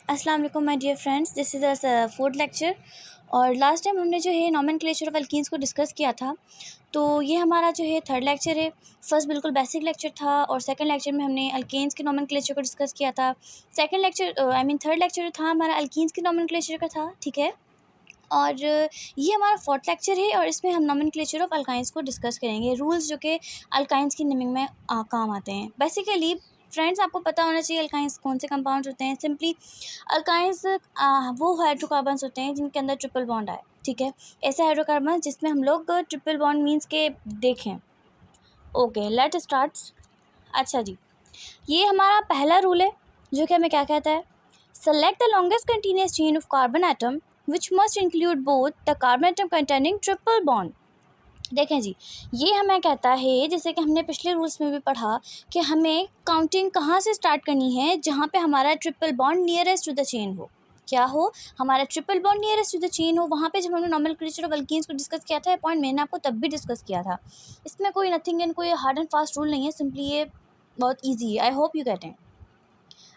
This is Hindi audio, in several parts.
अस्सलाम वालेकुम my dear friends, this is the fourth lecture. और लास्ट टाइम हमने जो है नोमेनक्लेचर ऑफ अल्कीन्स को डिस्कस किया था, तो ये हमारा जो है थर्ड लेक्चर है। फर्स्ट बिल्कुल बेसिक लेक्चर था और सेकंड लेक्चर में हमने अल्केन्स के नोमेनक्लेचर को डिस्कस किया था। सेकंड लेक्चर थर्ड लेक्चर जो था हमारा अल्कीन्स के नोमेनक्लेचर का था, ठीक है। और ये हमारा फोर्थ लेक्चर है और इसमें हम नोमेनक्लेचर ऑफ अल्काइंस को डिस्कस करेंगे, रूल्स जो कि अल्काइंस की नेमिंग में काम आते हैं। बेसिकली फ्रेंड्स, आपको पता होना चाहिए अल्काइंस कौन से कंपाउंड्स होते हैं। सिंपली अल्काइंस वो हाइड्रोकार्बन्स होते हैं जिनके अंदर ट्रिपल बॉन्ड आए, ठीक है। ऐसे हाइड्रोकार्बन्स जिसमें हम लोग ट्रिपल बॉन्ड मीन्स के देखें। Okay, let start. अच्छा जी, ये हमारा पहला रूल है जो कि हमें क्या कहता है, select the longest continuous chain of carbon atom which must include both the carbon atom containing triple bond. देखें जी, ये हमें कहता है, जैसे कि हमने पिछले रूल्स में भी पढ़ा, कि हमें काउंटिंग कहाँ से स्टार्ट करनी है, जहाँ पे हमारा triple bond nearest to the chain हो। क्या हो, हमारा triple bond nearest to the chain हो। वहाँ पे जब हमने नोमेनक्लेचर ऑफ अल्कीन्स को डिस्कस किया था, पॉइंट मैंने आपको तब भी डिस्कस किया था। इसमें कोई नथिंग एंड कोई हार्ड एंड फास्ट रूल नहीं है, सिंपली ये बहुत ईजी है। I hope you getting.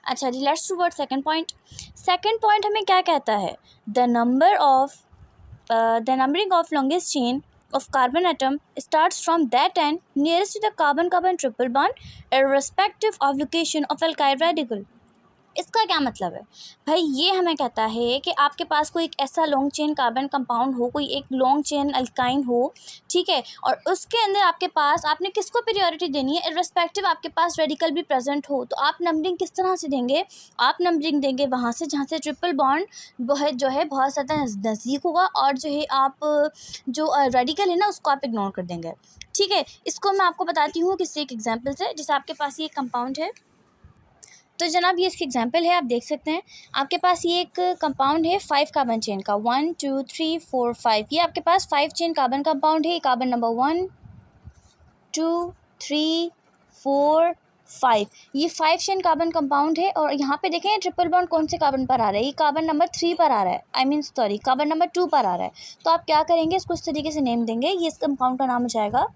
अच्छा जी, let's toward second point. Second point हमें क्या कहता है, the numbering of longest chain of carbon atom starts from that end nearest to the carbon-carbon triple bond irrespective of location of alkyl radical। इसका क्या मतलब है भाई, ये हमें कहता है कि आपके पास कोई एक ऐसा लॉन्ग चेन कार्बन कंपाउंड हो, कोई एक लॉन्ग चेन अल्काइन हो, ठीक है, और उसके अंदर आपके पास आपने किसको प्रायोरिटी देनी है, इर्रेस्पेक्टिव आपके पास रेडिकल भी प्रेजेंट हो, तो आप नंबरिंग किस तरह से देंगे, आप नंबरिंग देंगे वहाँ से जहाँ से ट्रिपल बॉन्ड जो है बहुत ज़्यादा नज़दीक होगा, और जो है आप जो रेडिकल है ना उसको आप इग्नोर कर देंगे, ठीक है। इसको मैं आपको बताती हूँ किसी एक एग्जाम्पल से। जैसे आपके पास ये कंपाउंड है, तो जनाब ये इसकी एग्जांपल है, आप देख सकते हैं। आपके पास ये एक कंपाउंड है 5 कार्बन चेन का, 1 2 3 4 5। ये आपके पास 5 चेन कार्बन कंपाउंड है। कार्बन नंबर 1 2 3 4 5, ये 5 चेन कार्बन कंपाउंड है। और यहाँ पे देखें ट्रिपल बॉन्ड कौन से कार्बन पर आ रहा है, ये कार्बन नंबर 3 पर आ रहा है, कार्बन नंबर 2 पर आ रहा है। तो आप क्या करेंगे, इसको इस तरीके से नेम देंगे। ये इस कंपाउंड का नाम हो जाएगा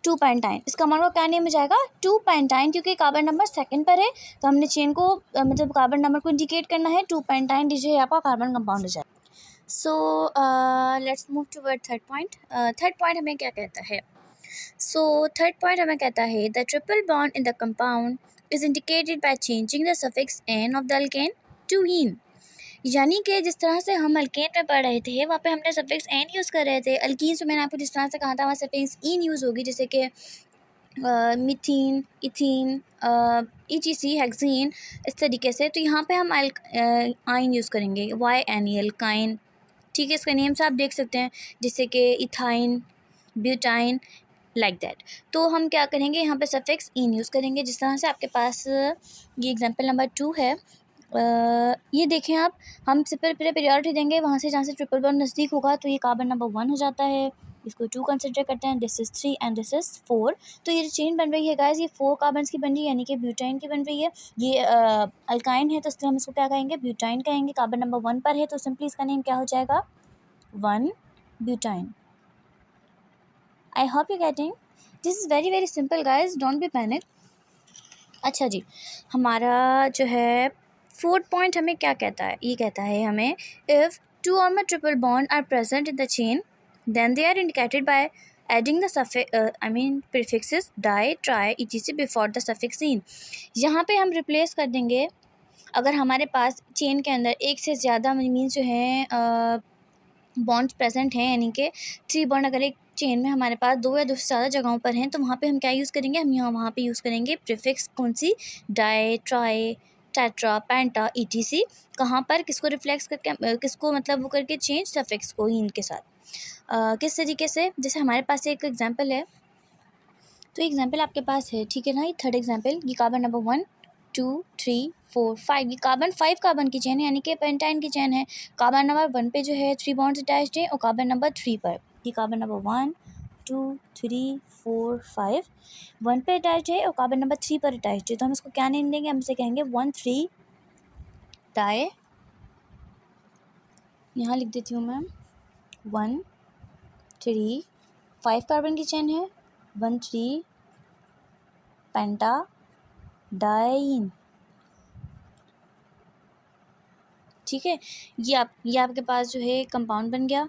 2 पेंटाइन। इस कंपाउंड का क्या नेम हो जाएगा, 2 पेंटाइन, क्योंकि कार्बन नंबर सेकंड पर है, तो हमने चेन को मतलब कार्बन नंबर को इंडिकेट करना है। 2 पेंटाइन दीजिए, आपका कार्बन कंपाउंड हो जाएगा। So let's move toward third point. Third point हमें क्या कहता है, थर्ड पॉइंट हमें कहता है the triple bond in the compound is indicated by changing the suffix ane of the alkane to yne. यानी कि जिस तरह से हम अल्केन में पढ़ रहे थे, वहाँ पे हमने सफिक्स एन यूज़ कर रहे थे। अल्कीन से मैंने आपको जिस तरह से कहा था, वहाँ सफिक्स ईन यूज़ होगी, जैसे कि मीथीन, इथीन, ETC, हेक्सीन, इस तरीके से। तो यहाँ पे हम आइन यूज़ करेंगे, YNE, अल्काइन, ठीक है। इसका नेम से आप देख सकते हैं, जैसे कि इथाइन, ब्यूटाइन, लाइक दैट। तो हम क्या करेंगे, यहाँ पे सफिक्स इन यूज़ करेंगे। जिस तरह से आपके पास ये एग्जांपल नंबर 2 है, ये देखें आप, हम सिंपल प्रायोरिटी देंगे वहाँ से जहाँ से ट्रिपल बॉन्ड नज़दीक होगा, तो ये कार्बन नंबर 1 हो जाता है। इसको 2 कंसिडर करते हैं, this is 3 and this is 4। तो ये चेन बन रही है गाइस, ये 4 कार्बन्स की बन रही है, यानी कि ब्यूटाइन की बन रही है। ये अल्काइन है, तो इसलिए हम इसको क्या कहेंगे, ब्यूटाइन कहेंगे। कार्बन नंबर 1 पर है, तो सिंपली इसका नेम क्या हो जाएगा, 1 butyne. I hope you getting, this is very very simple guys, don't be panic. अच्छा जी, हमारा जो है फोर्थ पॉइंट हमें क्या कहता है, ये कहता है हमें, if 2 or more triple bond are present in the chain then they are indicated by adding the prefixes di, tri, etc before the suffix in। यहाँ पे हम रिप्लेस कर देंगे, अगर हमारे पास चेन के अंदर एक से ज़्यादा मीन्स जो है बॉन्ड्स प्रेजेंट हैं, यानी कि 3 बॉन्ड अगर एक चेन में हमारे पास 2 या 2 से ज़्यादा जगहों पर हैं, तो वहाँ पे हम क्या यूज़ करेंगे, हम वहाँ पे यूज़ करेंगे प्रीफिक्स, कौन सी, डाई, ट्राई, टेट्रा, पेंटा, ETC। कहाँ पर, किसको रिफ्लेक्स करके, किसको मतलब वो करके, चेंज सफिक्स को इन के साथ। किस तरीके से, जैसे हमारे पास एक एग्जांपल है, तो एग्जांपल आपके पास है, ठीक है ना। ये थर्ड एग्जांपल, ये कार्बन नंबर 1 2 3 4 5, ये कार्बन 5 कार्बन की चेन है, यानी कि पेंटाइन की चेन है। कार्बन नंबर 1 पे जो है 3 बॉन्ड्स अटैच्ड है, और कार्बन नंबर 3 पर, ये कार्बन नंबर 1 2 3 4 5 1 पे अटैच्ड है, और कार्बन नंबर 3 पर अटैच्ड है। तो हम इसको क्या नेम देंगे, हम इसे कहेंगे 1,3 डाई, यहाँ लिख देती हूँ मैं 1 3, 5 कार्बन की चेन है, 1 3 पेंटा डाइन। ठीक है, ये आपके पास जो है कंपाउंड बन गया।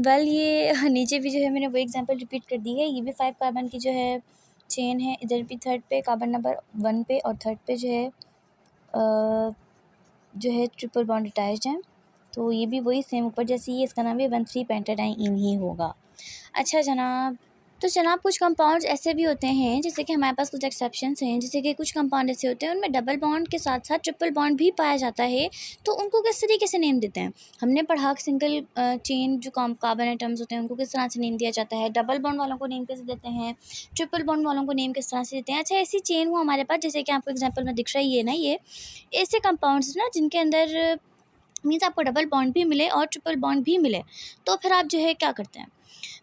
ये नीचे भी जो है मैंने वो एग्जांपल रिपीट कर दी है। ये भी 5 कार्बन की जो है चेन है। इधर भी थर्ड पे कार्बन नंबर 1 पे और थर्ड पे जो है ट्रिपल बॉन्ड अटैच्ड है। तो ये भी वही सेम ऊपर जैसे ही, इसका नाम भी 1,3 पेंटाडाइन ही होगा। अच्छा जनाब, तो जनाब कुछ कंपाउंड्स ऐसे भी होते हैं, जैसे कि हमारे पास कुछ एक्सेप्शंस हैं, जैसे कि कुछ कंपाउंड ऐसे होते हैं उनमें डबल बॉन्ड के साथ साथ ट्रिपल बॉन्ड भी पाया जाता है। तो उनको किस तरीके से नेम देते हैं? हमने पढ़ा कि सिंगल चेन जो कार्बन एटम्स होते हैं उनको किस तरह से नेम दिया जाता है, डबल बॉन्ड वालों को नेम कैसे देते हैं, ट्रिपल बॉन्ड वालों को नेम किस तरह से देते हैं। अच्छा, ऐसी चेन हो हमारे पास, जैसे कि आपको एग्जाम्पल में दिख रही है ना, ये ऐसे कंपाउंड्स ना जिनके अंदर मीन्स आपको डबल बॉन्ड भी मिले और ट्रिपल बॉन्ड भी मिले, तो फिर आप जो है क्या करते हैं?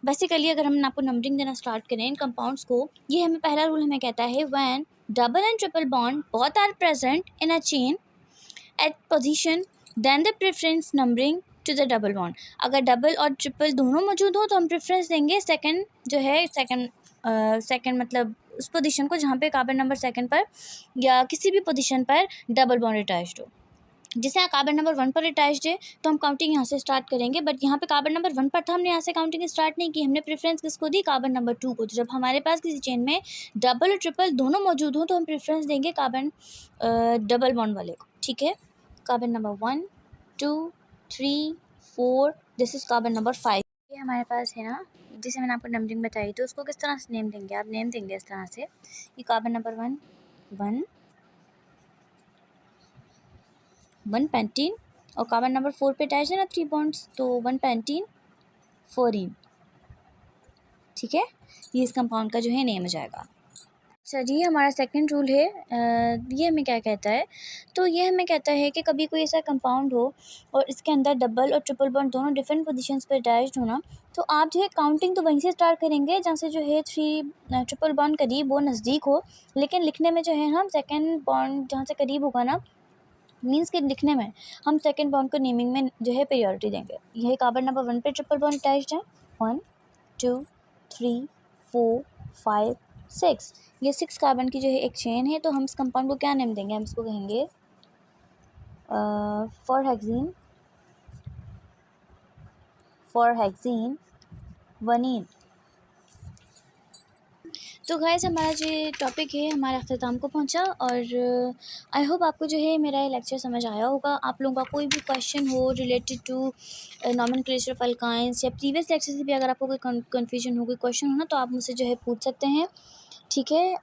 बेसिकली अगर हम आपको नंबरिंग देना स्टार्ट करें इन कंपाउंड्स को, ये हमें पहला रूल हमें कहता है when double and triple bond both are present in a chain at position then the preference numbering to the double bond. अगर डबल और ट्रिपल दोनों मौजूद हो तो हम प्रेफरेंस देंगे सेकंड जो है सेकंड मतलब उस पोजीशन को जहाँ पे कार्बन नंबर सेकंड पर या किसी भी पोजीशन पर डबल बॉन्ड अटैच्ड हो। जैसे यहाँ कार्बन नंबर 1 पर अटैच्ड है तो हम काउंटिंग यहाँ से स्टार्ट करेंगे, बट यहाँ पे कार्बन नंबर 1 पर था, हमने यहाँ से काउंटिंग स्टार्ट नहीं की, हमने प्रेफरेंस किसको दी? कार्बन नंबर 2 को। तो जब हमारे पास किसी चेन में डबल और ट्रिपल दोनों मौजूद हो तो हम प्रेफरेंस देंगे कार्बन डबल बॉन्ड वाले को। ठीक है, carbon number 1 2 3 4, this is carbon number 5। ये हमारे पास है ना, जैसे मैंने आपको नंबरिंग बताई, तो उसको किस तरह से नेम देंगे? आप नेम देंगे इस तरह से, ये कार्बन नंबर 1 पेंटीन और कार्बन नंबर 4 पे अटैच है ना 3 बॉन्ड्स, तो 1 पेंटीन 4 ठीक है, ये इस कंपाउंड का जो है नेम हो जाएगा। अच्छा जी, हमारा सेकंड रूल है, ये हमें क्या कहता है? तो ये हमें कहता है कि कभी कोई ऐसा कंपाउंड हो और इसके अंदर डबल और ट्रिपल बॉन्ड दोनों डिफरेंट पोजीशंस पे अटैच्ड हो ना, तो आप जो है काउंटिंग तो वहीं से स्टार्ट करेंगे जहाँ से जो है 3 ट्रिपल बॉन्ड करीब वो नज़दीक हो, लेकिन लिखने में जो है हम सेकेंड बॉन्ड जहाँ से करीब होगा ना, मीन्स के लिखने में हम सेकंड बॉन्ड को नेमिंग में जो है प्रायोरिटी देंगे। यही कार्बन नंबर 1 पे ट्रिपल बॉन्ड अटैच्ड है, 1 2 3 4 5 6, ये 6 कार्बन की जो है एक चेन है। तो हम इस कंपाउंड को क्या नेम देंगे? हम इसको कहेंगे फॉर हेक्सीन वनीन। तो गाइस, हमारा जो टॉपिक है हमारे अख्ताम को पहुंचा, और आई होप आपको जो है मेरा ये लेक्चर समझ आया होगा। आप लोगों का कोई भी क्वेश्चन हो related to nomenclature of alkynes या प्रीवियस लेक्चर से भी अगर आपको कोई कन्फ्यूजन हो, कोई क्वेश्चन हो ना, तो आप मुझसे जो है पूछ सकते हैं। ठीक है,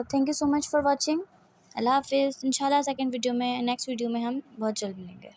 thank you so much for watching. अल्लाह हाफिज़। इंशाल्लाह सेकंड वीडियो में, नेक्स्ट वीडियो में हम बहुत जल्द मिलेंगे।